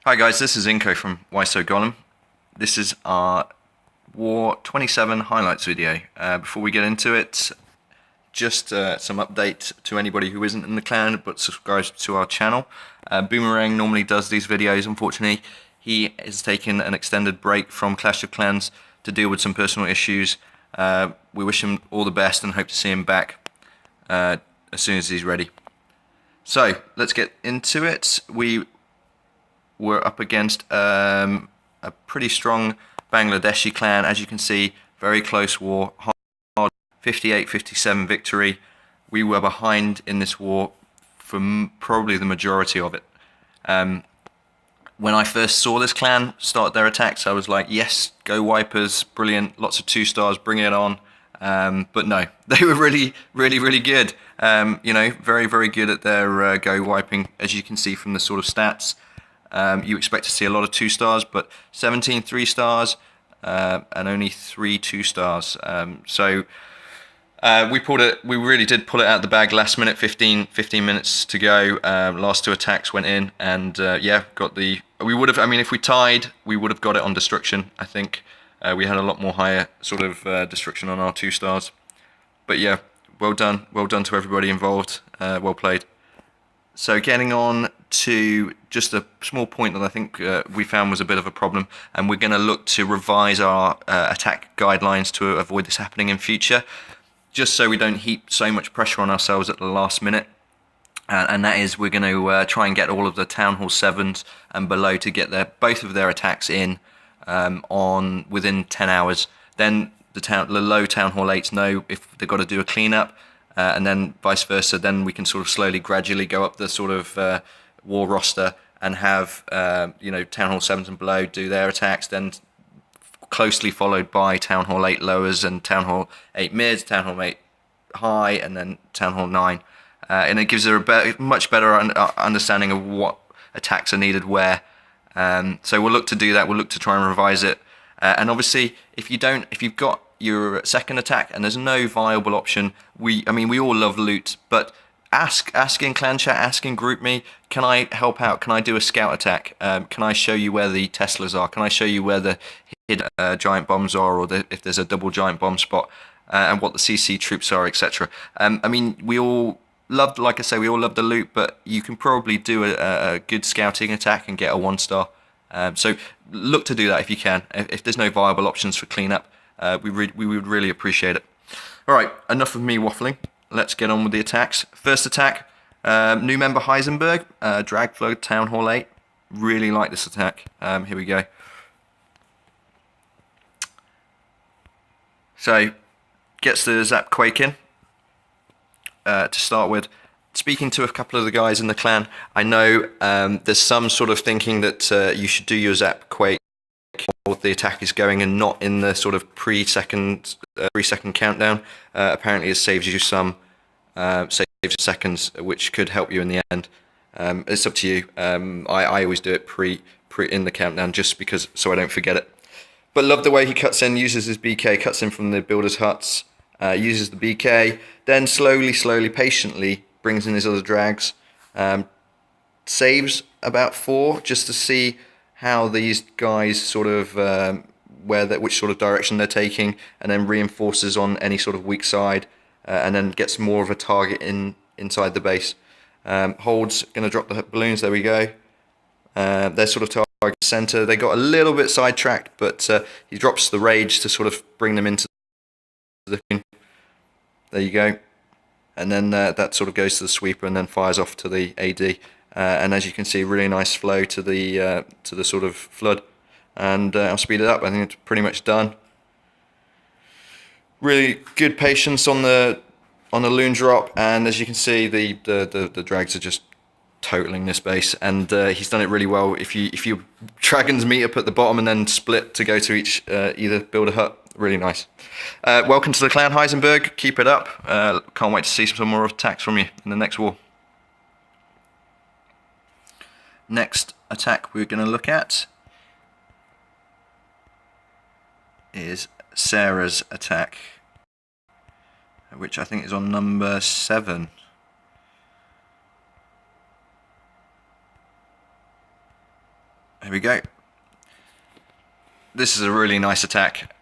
Hi guys, this is iNko from WhySoGolem. This is our War 27 highlights video. Before we get into it, just some update to anybody who isn't in the clan but subscribes to our channel. Boomerang normally does these videos. Unfortunately, he has taken an extended break from Clash of Clans to deal with some personal issues. We wish him all the best and hope to see him back as soon as he's ready. So, let's get into it. We're up against a pretty strong Bangladeshi clan. As you can see, very close war, hard 58-57 victory. We were behind in this war for probably the majority of it. When I first saw this clan start their attacks, I was like, yes, go Wipers, brilliant, lots of 2 stars, bring it on. But no, they were really good. Very, very good at their go wiping, as you can see from the sort of stats. You expect to see a lot of 2 stars, but 17 3 stars and only 3 2 stars. We really did pull it out of the bag last minute. 15 minutes to go. Last 2 attacks went in, and yeah, got the. We would have. I mean, if we tied, we would have got it on destruction. I think we had a lot more higher sort of destruction on our 2 stars. But yeah, well done to everybody involved. Well played. So getting on to just a small point that I think we found was a bit of a problem, and we're going to look to revise our attack guidelines to avoid this happening in future, just so we don't heap so much pressure on ourselves at the last minute. And that is, we're going to try and get all of the Town Hall 7s and below to get both of their attacks in within 10 hours. Then the low Town Hall 8s know if they've got to do a cleanup. And then vice versa, then we can sort of slowly, gradually go up the sort of war roster and have, Town Hall 7s and below do their attacks, then closely followed by Town Hall 8 lowers and Town Hall 8 mids, Town Hall 8 high, and then Town Hall 9. And it gives a much better understanding of what attacks are needed where. So we'll look to do that, we'll look to try and revise it. And obviously, if you've got your second attack and there's no viable option, we all love loot, but ask in clan chat, ask in group me, can I help out, can I do a scout attack, can I show you where the Teslas are, can I show you where the hidden giant bombs are, or if there's a double giant bomb spot, and what the CC troops are, etc. We all loved, like I say, we all love the loot, but you can probably do a good scouting attack and get a 1 star. So look to do that if you can. If there's no viable options for cleanup, we would really appreciate it. Alright, enough of me waffling. Let's get on with the attacks. First attack, new member Heisenberg, Dragloon, Town Hall 8. Really like this attack. Here we go. So, gets the Zap Quake in to start with. Speaking to a couple of the guys in the clan, I know there's some sort of thinking that you should do your Zap Quake while the attack is going and not in the sort of pre-second countdown. Apparently it saves you some seconds, which could help you in the end. It's up to you. I always do it pre in the countdown, just because, so I don't forget it. But love the way he cuts in, uses his BK, cuts in from the builders' huts, uses the BK, then slowly, patiently brings in his other drags, saves about 4 just to see how these guys sort of which sort of direction they're taking, and then reinforces on any sort of weak side, and then gets more of a target inside the base. Holds going to drop the balloons. There we go. They're sort of target center. They got a little bit sidetracked, but he drops the rage to sort of bring them into the. There you go. And then that sort of goes to the sweeper and then fires off to the AD. And as you can see, really nice flow to the sort of flood. And I'll speed it up. I think it's pretty much done. Really good patience on the loon drop, and as you can see, the drags are just totaling this base, and he's done it really well. If you dragons meet up at the bottom and then split to go to each either build a hut, really nice. Welcome to the clan, Heisenberg. Keep it up. Can't wait to see some more attacks from you in the next war. Next attack we're going to look at is Sarah's attack, which I think is on number 7. There we go. This is a really nice attack.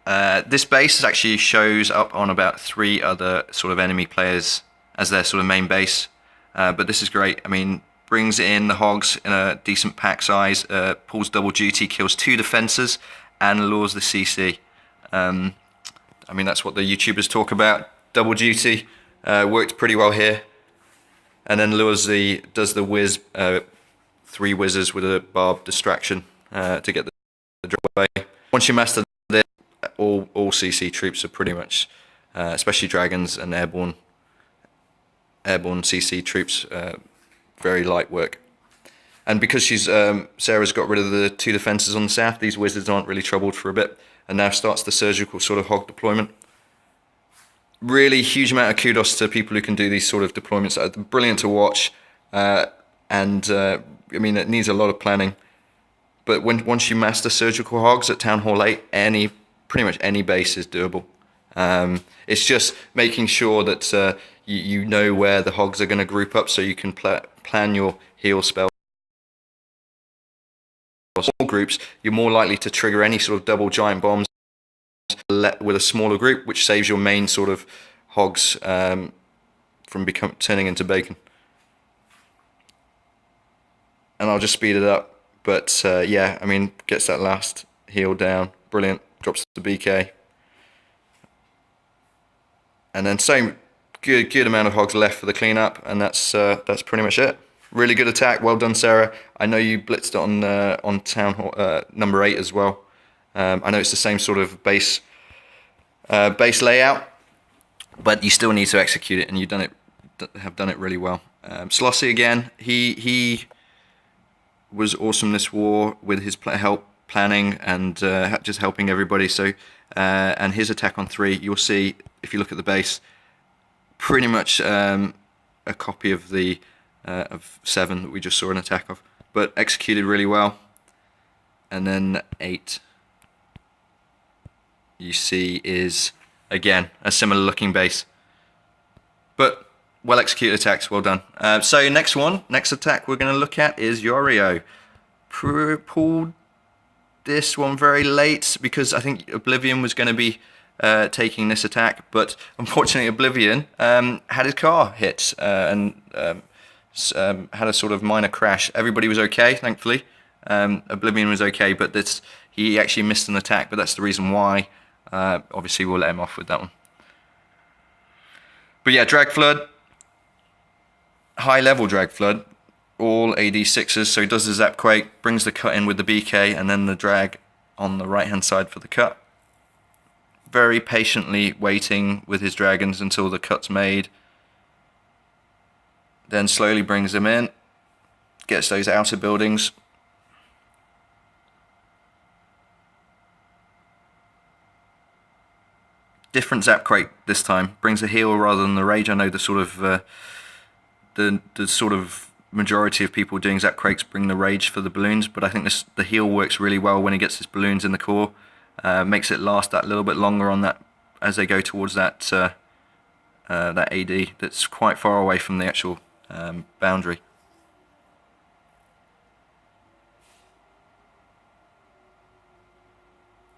This base actually shows up on about 3 other sort of enemy players as their sort of main base. But this is great. I mean, brings in the hogs in a decent pack size, pulls double duty, kills 2 defenses, and lures the CC. I mean, that's what the YouTubers talk about. Double duty worked pretty well here. And then does the whiz, 3 whizzes with a barb distraction to get the drop away. Once you master this, all CC troops are pretty much, especially dragons and airborne CC troops, very light work. And because Sarah's got rid of the 2 defenses on the south, these wizards aren't really troubled for a bit. And now starts the surgical sort of hog deployment. Really huge amount of kudos to people who can do these sort of deployments. Brilliant to watch. I mean, it needs a lot of planning. But once you master surgical hogs at Town Hall 8, pretty much any base is doable. It's just making sure that you know where the hogs are going to group up so you can plan your heal spells. Small groups, you're more likely to trigger any sort of double giant bombs with a smaller group, which saves your main sort of hogs from turning into bacon. And I'll just speed it up, but yeah, I mean, gets that last heal down, brilliant, drops the BK. And then same good amount of hogs left for the cleanup, and that's pretty much it. Really good attack, well done, Sarah. I know you blitzed it on Town Hall number 8 as well. I know it's the same sort of base layout, but you still need to execute it, and you have done it really well. Slossie again, he was awesome this war with his help planning and just helping everybody. So and his attack on 3, you'll see if you look at the base, pretty much a copy of the of 7 that we just saw an attack of, but executed really well. And then 8, you see, is again a similar looking base, but well executed attacks, well done. So next attack we're going to look at is Yorio. Pulled this one very late because I think Oblivion was going to be taking this attack, but unfortunately Oblivion had his car hit and had a sort of minor crash. Everybody was okay, thankfully. Oblivion was okay, but he actually missed an attack, but that's the reason why. Obviously we'll let him off with that one. But yeah, Drag Flood, high level Drag Flood, all AD6s, so he does the Zap Quake, brings the cut in with the BK, and then the drag on the right hand side for the cut. Very patiently waiting with his dragons until the cut's made. Then slowly brings them in, gets those outer buildings. Different Zap Quake this time, brings a heal rather than the rage. I know the sort of the sort of majority of people doing Zap Quakes bring the rage for the balloons, but I think the heal works really well when he gets his balloons in the core. Makes it last that little bit longer on that as they go towards that that AD that's quite far away from the actual boundary.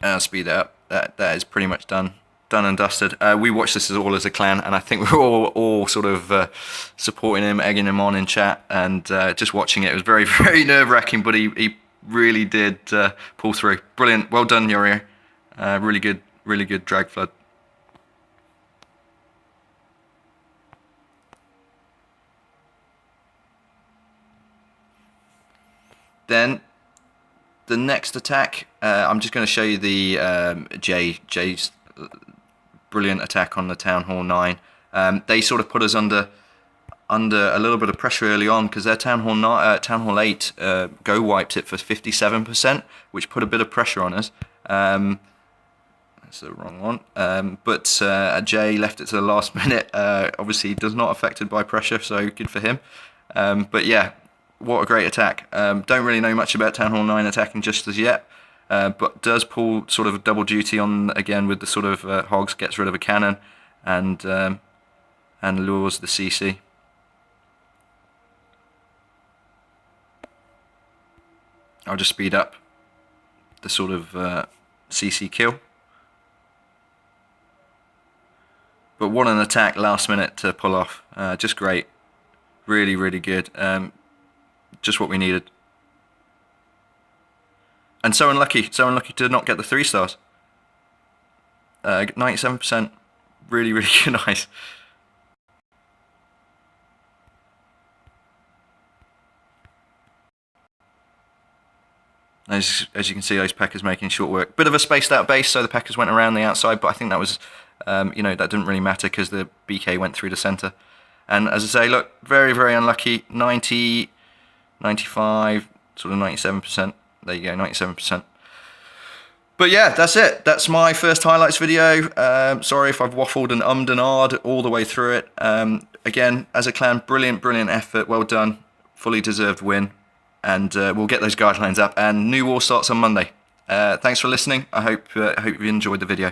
And I'll speed that up. That is pretty much done and dusted. We watched this all as a clan, and I think we were all sort of supporting him, egging him on in chat, and just watching it. It was very, very nerve-wracking, but he really did pull through. Brilliant. Well done, Yorio. Really good Drag Flood. Then the next attack, I'm just going to show you the Jay's brilliant attack on the Town Hall 9. They sort of put us under a little bit of pressure early on because their Town Hall 8 GoWiped it for 57%, which put a bit of pressure on us. That's the wrong one. But Jay left it to the last minute. Obviously, does not affected by pressure, so good for him. But yeah, what a great attack. Don't really know much about Town Hall 9 attacking just as yet, but does pull sort of a double duty on again with the sort of hogs, gets rid of a cannon, and lures the CC. I'll just speed up the sort of CC kill. But what an attack last minute to pull off. Just great. Really, really good. Just what we needed. And so unlucky to not get the 3 stars. 97%. Really, really nice. As you can see, those Peckers making short work. Bit of a spaced out base, so the Peckers went around the outside, but I think that was, you know, that didn't really matter because the BK went through the centre. And as I say, look, very, very unlucky. 90, 95, sort of 97%. There you go, 97%. But yeah, that's it. That's my first highlights video. Sorry if I've waffled and ummed and ahed all the way through it. Again, as a clan, brilliant, brilliant effort. Well done. Fully deserved win. And we'll get those guidelines up. And new war starts on Monday. Thanks for listening. I hope you enjoyed the video.